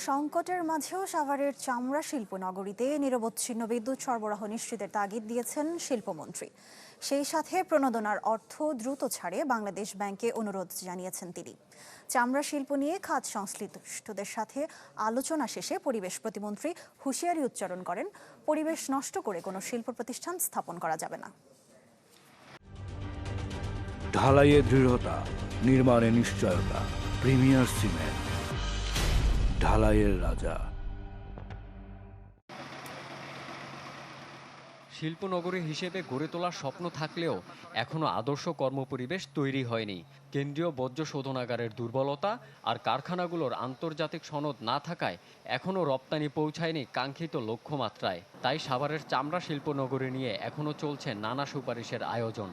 সংকটের মাঝেও সাভারের চামড়া শিল্প নগরীতে নিরবচ্ছিন্ন বিদ্যুৎ সরবরাহ নিশ্চিতের তাগিদ দিয়েছেন শিল্পমন্ত্রী। সেই সাথে প্রণোদনার অর্থ দ্রুত ছাড়ে বাংলাদেশ ব্যাংকে অনুরোধ জানিয়েছেন তিনি। চামড়া শিল্প নিয়ে খাত সংশ্লিষ্টদের সাথে আলোচনা শেষে পরিবেশ প্রতিমন্ত্রী হুঁশিয়ারি উচ্চারণ করেন, পরিবেশ নষ্ট করে কোনো শিল্প প্রতিষ্ঠান স্থাপন করা যাবে না। ঢালাইয়ে দৃঢ়তা, নির্মাণে নিশ্চয়তা, প্রিমিয়ার সিমেন্ট, ঢালাইয়ের রাজা। শিল্পনগরী হিসেবে গড়ে তোলার স্বপ্ন থাকলেও এখনও আদর্শ কর্মপরিবেশ তৈরি হয়নি। কেন্দ্রীয় বর্জ্য শোধনাগারের দুর্বলতা আর কারখানাগুলোর আন্তর্জাতিক সনদ না থাকায় এখনও রপ্তানি পৌঁছায়নি কাঙ্ক্ষিত লক্ষ্যমাত্রায়। তাই সাভারের চামড়া শিল্পনগরী নিয়ে এখনও চলছে নানা সুপারিশের আয়োজন।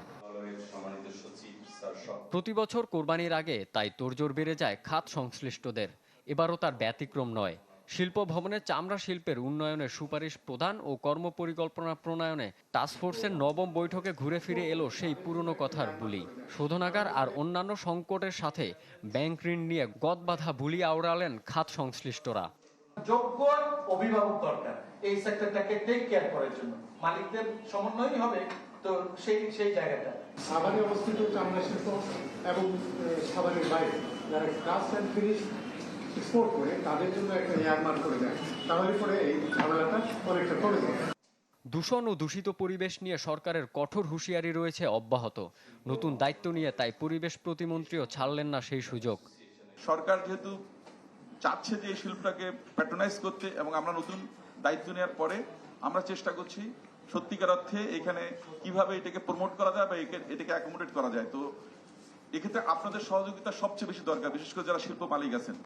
প্রতি বছর কোরবানির আগে তাই তোড়জোড় বেড়ে যায় খাত সংশ্লিষ্টদের। এবারও তার ব্যতিক্রম নয়। শিল্প ভবনে চামড়া শিল্পের উন্নয়নের সুপারিশ প্রদান ও কর্মপরিকল্পনা প্রণয়নে টাস্কফোর্সের নবম বৈঠকে ঘুরে ফিরে এলো সেই পুরনো কথার বুলি। শোধনাগার আর অন্যান্য সংকটের সাথে ব্যাংক ঋণ নিয়ে গদবাঁধা বুলি আওড়ালেন খাত সংশ্লিষ্টরা। যোগ্য অভিভাবক দরকার এই সেক্টরটাকে টেক কেয়ার করার জন্য, মালিকদের সমন্বয়ই হবে। তো সেই জায়গাটা সাভারে অবস্থিত চামড়া শিল্প এবং সাভারের বাইরে যারা কাস্ট অ্যান্ড ফিনিশ এক্সপোর্ট করে তাদের জন্য একটা এয়ারমার্ক করে দেয়, তাহলে পরে এই ঝামেলাটা অনেকটা কমে যায়। দূষণ ও দূষিত পরিবেশ নিয়ে সরকারের কঠোর হুঁশিয়ারি রয়েছে অব্যাহত। নতুন দায়িত্ব নিয়ে তাই পরিবেশ প্রতিমন্ত্রীও ছাড়লেন না সেই সুযোগ। সরকার যেহেতু চাচ্ছে যে এই শিল্পটাকে প্যাট্রোনাইজ করতে, এবং আমরা নতুন দায়িত্ব নেওয়ার পরে আমরা চেষ্টা করছি সত্যিকার অর্থে এখানে কিভাবে এটাকে প্রমোট করা যায় বা এটাকে অ্যাকোমোডেট করা যায়। তো এক্ষেত্রে আপনাদের সহযোগিতা সবচেয়ে বেশি দরকার, বিশেষ করে যারা শিল্প মালিক আছেন।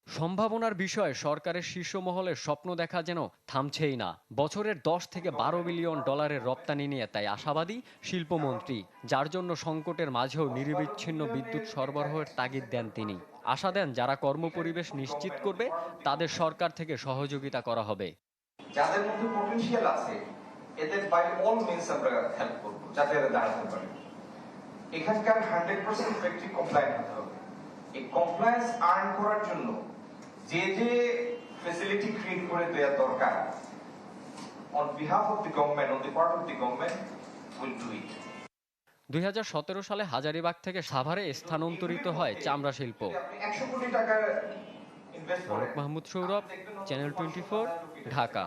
সম্ভাবনার বিষয়ে সরকারের শীর্ষ মহলের স্বপ্ন দেখা যেন থামছেই না। বছরের 10 থেকে 12 বিলিয়ন ডলারের রপ্তানি নিয়ে তাই আশাবাদী শিল্পমন্ত্রী, যার জন্য সংকটের মাঝেও নিরবিচ্ছিন্ন বিদ্যুৎ সরবরাহের তাগিদ দেন তিনি। আশা দেন যারা কর্মপরিবেশ নিশ্চিত করবে তাদের সরকার থেকে সহযোগিতা করা হবে। যাদের মধ্যে পটেনশিয়াল আছে এদের বাই অল মিনস আমরা হেল্প করব যাতে এরা দাঁড়াতে পারে। এখানকার 100% ফ্যাক্টরি কমপ্লায়েন্ট হতে হবে। এই কমপ্লায়েন্স আর্ন করার জন্য যে ফ্যাসিলিটি ক্রিয়েট করে দেওয়া দরকার, on behalf of the government, on the part of the government will do it. 2017 সালে হাজারীবাগ থেকে সাভারে স্থানান্তরিত হয় চামড়া শিল্প। 100 কোটি টাকা ইনভেস্ট করে। মাহমুদ সৌরভ, চ্যানেল 24, ঢাকা।